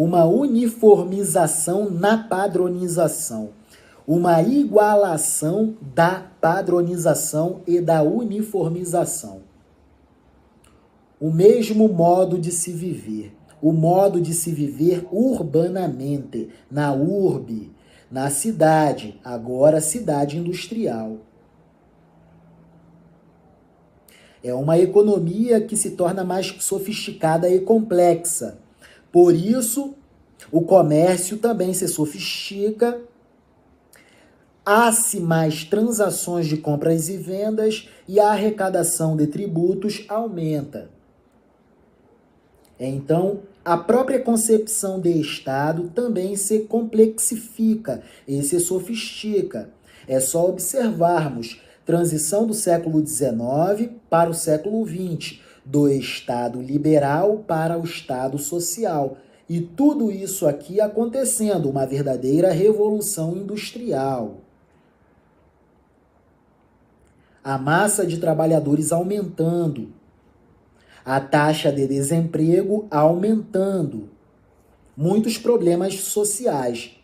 uma uniformização na padronização, uma igualação da padronização e da uniformização. O mesmo modo de se viver, o modo de se viver urbanamente, na urbe, na cidade, agora cidade industrial. É uma economia que se torna mais sofisticada e complexa. Por isso, o comércio também se sofistica, há-se mais transações de compras e vendas e a arrecadação de tributos aumenta. Então, a própria concepção de Estado também se complexifica e se sofistica. É só observarmos transição do século XIX para o século XX, do Estado liberal para o Estado social. E tudo isso aqui acontecendo, uma verdadeira revolução industrial. A massa de trabalhadores aumentando, a taxa de desemprego aumentando, muitos problemas sociais,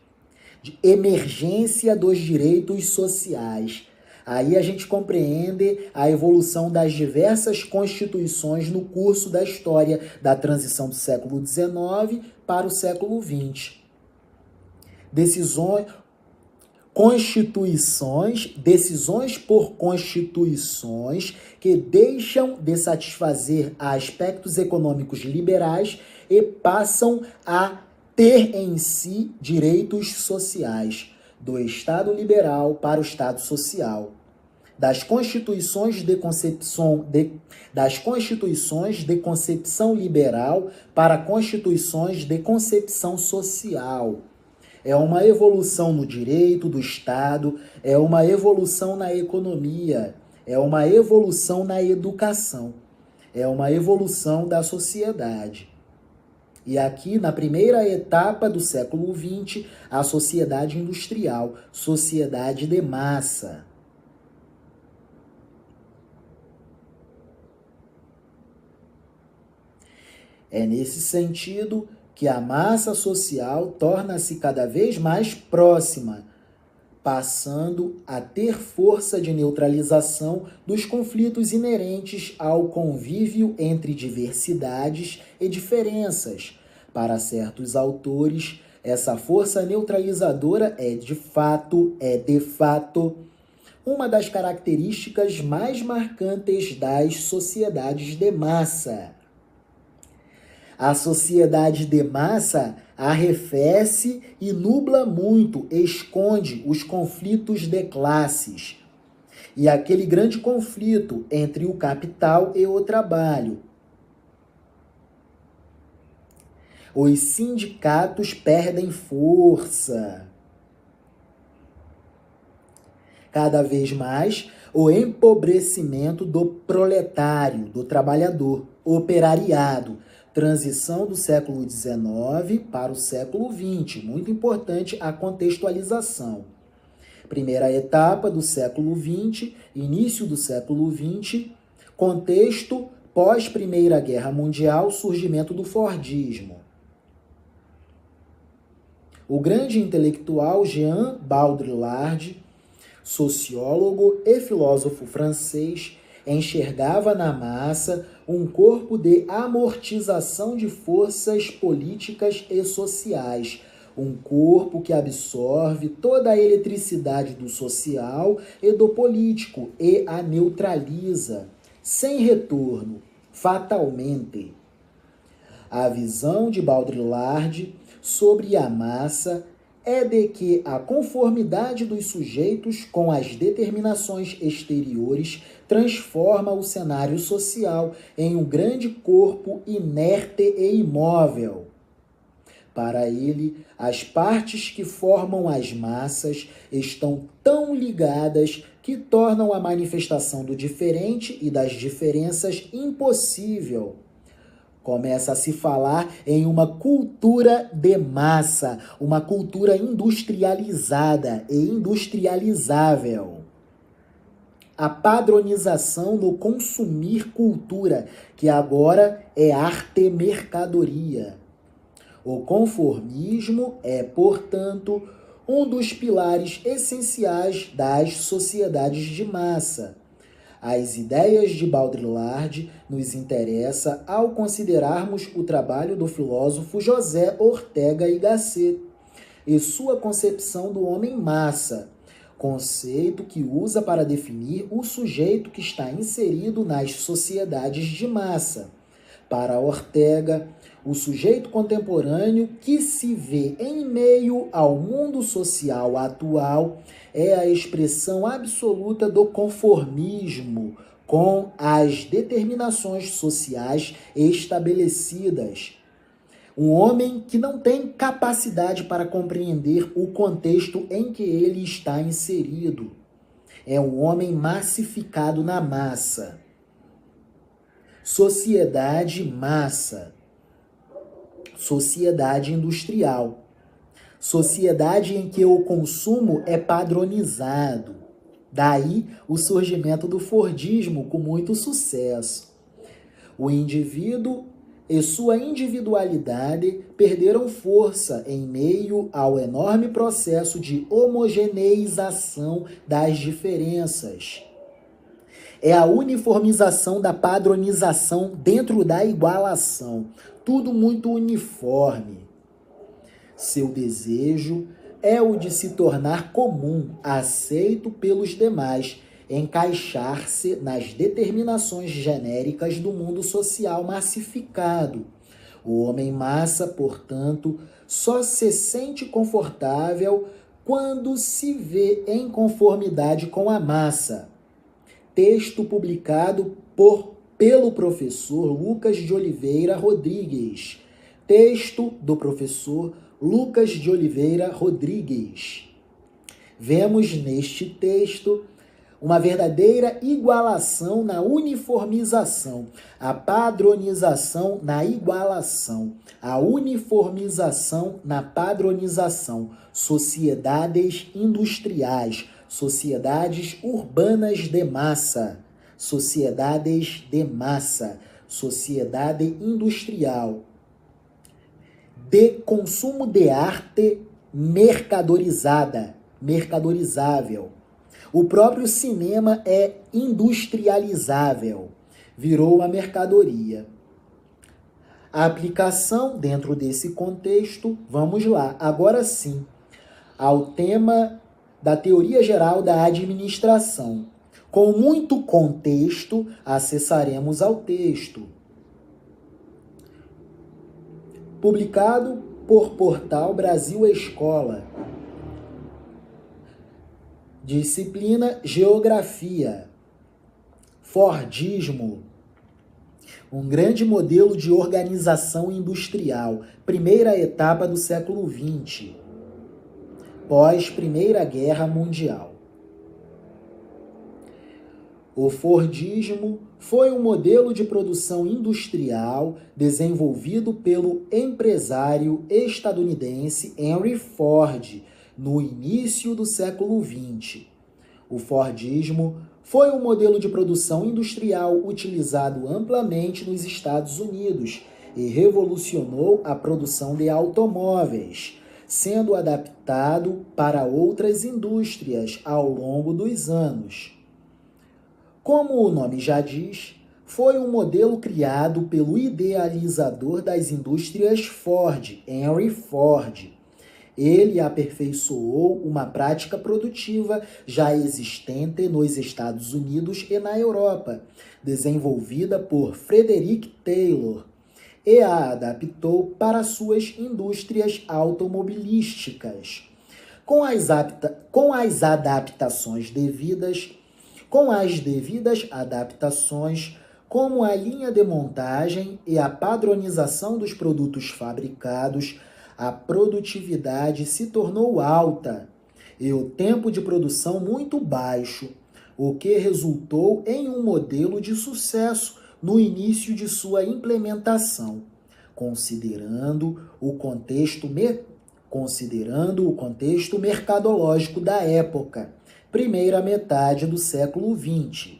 de emergência dos direitos sociais. Aí a gente compreende a evolução das diversas constituições no curso da história da transição do século XIX para o século XX. Decisões por constituições que deixam de satisfazer aspectos econômicos liberais e passam a ter em si direitos sociais, do Estado liberal para o Estado social. Das constituições de concepção liberal para constituições de concepção social. É uma evolução no direito do Estado, é uma evolução na economia, é uma evolução na educação, é uma evolução da sociedade. E aqui, na primeira etapa do século XX, a sociedade industrial, sociedade de massa. É nesse sentido que a massa social torna-se cada vez mais próxima, passando a ter força de neutralização dos conflitos inerentes ao convívio entre diversidades e diferenças. Para certos autores, essa força neutralizadora é de fato, uma das características mais marcantes das sociedades de massa. A sociedade de massa arrefece e nubla muito, esconde os conflitos de classes. E aquele grande conflito entre o capital e o trabalho. Os sindicatos perdem força. Cada vez mais, o empobrecimento do proletário, do trabalhador, operariado. Transição do século XIX para o século XX. Muito importante a contextualização. Primeira etapa do século XX, início do século XX, contexto pós-Primeira Guerra Mundial, surgimento do Fordismo. O grande intelectual Jean Baudrillard, sociólogo e filósofo francês, enxergava na massa um corpo de amortização de forças políticas e sociais, um corpo que absorve toda a eletricidade do social e do político e a neutraliza, sem retorno, fatalmente. A visão de Baudrillard sobre a massa é de que a conformidade dos sujeitos com as determinações exteriores transforma o cenário social em um grande corpo inerte e imóvel. Para ele, as partes que formam as massas estão tão ligadas que tornam a manifestação do diferente e das diferenças impossível. Começa a se falar em uma cultura de massa, uma cultura industrializada e industrializável. A padronização no consumir cultura, que agora é arte-mercadoria. O conformismo é, portanto, um dos pilares essenciais das sociedades de massa. As ideias de Baudrillard nos interessa ao considerarmos o trabalho do filósofo José Ortega y Gasset e sua concepção do homem-massa, conceito que usa para definir o sujeito que está inserido nas sociedades de massa. Para Ortega, o sujeito contemporâneo que se vê em meio ao mundo social atual é a expressão absoluta do conformismo com as determinações sociais estabelecidas. Um homem que não tem capacidade para compreender o contexto em que ele está inserido. É um homem massificado na massa. Sociedade massa. Sociedade industrial. Sociedade em que o consumo é padronizado. Daí o surgimento do Fordismo com muito sucesso. O indivíduo e sua individualidade perderam força em meio ao enorme processo de homogeneização das diferenças. É a uniformização da padronização dentro da igualação. Tudo muito uniforme. Seu desejo é o de se tornar comum, aceito pelos demais, encaixar-se nas determinações genéricas do mundo social massificado. O homem-massa, portanto, só se sente confortável quando se vê em conformidade com a massa. Texto publicado pelo professor Lucas de Oliveira Rodrigues. Texto do professor Lucas de Oliveira Rodrigues. Vemos neste texto uma verdadeira igualação na uniformização, a padronização na igualação, a uniformização na padronização, sociedades industriais, sociedades urbanas de massa, sociedades de massa, sociedade industrial, de consumo de arte mercadorizável. O próprio cinema é industrializável, virou uma mercadoria. A aplicação dentro desse contexto, vamos lá, agora sim, ao tema da teoria geral da administração. Com muito contexto, acessaremos ao texto. Publicado por Portal Brasil Escola. Disciplina Geografia. Fordismo. Um grande modelo de organização industrial. Primeira etapa do século XX. Pós-Primeira Guerra Mundial. O Fordismo foi um modelo de produção industrial desenvolvido pelo empresário estadunidense Henry Ford no início do século XX. O Fordismo foi um modelo de produção industrial utilizado amplamente nos Estados Unidos e revolucionou a produção de automóveis, sendo adaptado para outras indústrias ao longo dos anos. Como o nome já diz, foi um modelo criado pelo idealizador das indústrias Ford, Henry Ford. Ele aperfeiçoou uma prática produtiva já existente nos Estados Unidos e na Europa, desenvolvida por Frederick Taylor, e a adaptou para suas indústrias automobilísticas. Com as devidas adaptações, como a linha de montagem e a padronização dos produtos fabricados, a produtividade se tornou alta e o tempo de produção muito baixo, o que resultou em um modelo de sucesso no início de sua implementação, considerando o contexto mercadológico da época, primeira metade do século XX.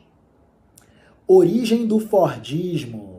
Origem do Fordismo.